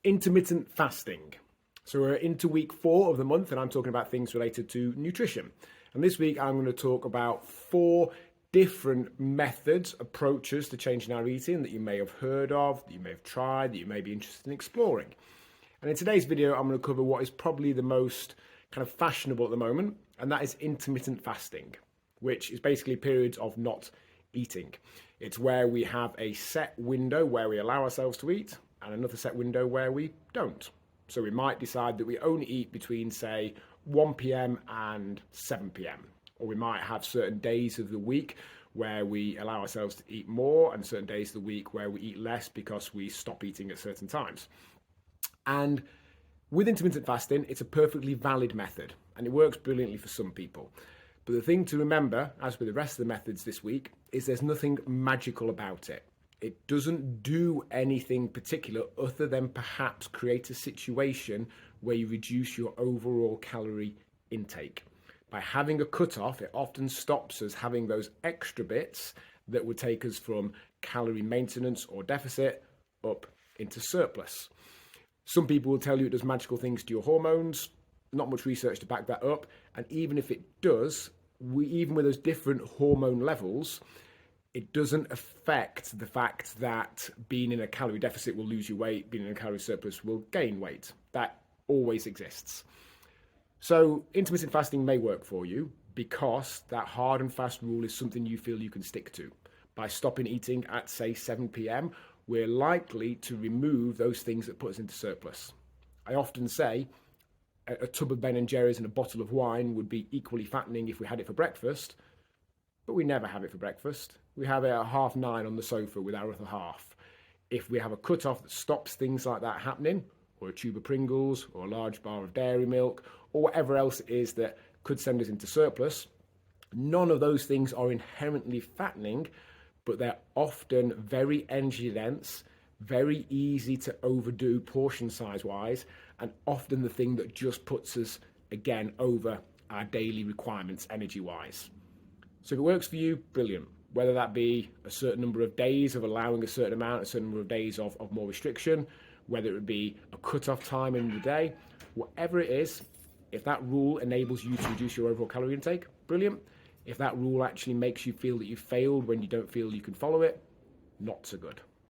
Intermittent fasting. So we're into week 4 of the month and I'm talking about things related to nutrition. And this week I'm going to talk about 4 different methods, approaches to changing our eating that you may have heard of, that you may have tried, that you may be interested in exploring. And in today's video, I'm going to cover what is probably the most kind of fashionable at the moment, and that is intermittent fasting, which is basically periods of not eating. It's where we have a set window where we allow ourselves to eat and another set window where we don't. So we might decide that we only eat between, say, 1 p.m. and 7 p.m. Or we might have certain days of the week where we allow ourselves to eat more and certain days of the week where we eat less because we stop eating at certain times. And with intermittent fasting, it's a perfectly valid method and it works brilliantly for some people. But the thing to remember, as with the rest of the methods this week, is there's nothing magical about it. It doesn't do anything particular other than perhaps create a situation where you reduce your overall calorie intake. By having a cutoff, it often stops us having those extra bits that would take us from calorie maintenance or deficit up into surplus. Some people will tell you it does magical things to your hormones. Not much research to back that up. And even if it does, even with those different hormone levels, it doesn't affect the fact that being in a calorie deficit will lose you weight, being in a calorie surplus will gain weight. That always exists. So intermittent fasting may work for you because that hard and fast rule is something you feel you can stick to. By stopping eating at, say, 7 p.m, we're likely to remove those things that put us into surplus. I often say a tub of Ben & Jerry's and a bottle of wine would be equally fattening if we had it for breakfast, but we never have it for breakfast. We have it at 9:30 on the sofa with our other half. If we have a cut-off that stops things like that happening, or a tube of Pringles, or a large bar of dairy milk, or whatever else it is that could send us into surplus, none of those things are inherently fattening, but they're often very energy dense, very easy to overdo portion size wise, and often the thing that just puts us, again, over our daily requirements energy wise. So if it works for you, brilliant. Whether that be a certain number of days of allowing a certain amount, a certain number of days of more restriction, whether it be a cut-off time in the day, whatever it is, if that rule enables you to reduce your overall calorie intake, brilliant. If that rule actually makes you feel that you failed when you don't feel you can follow it, not so good.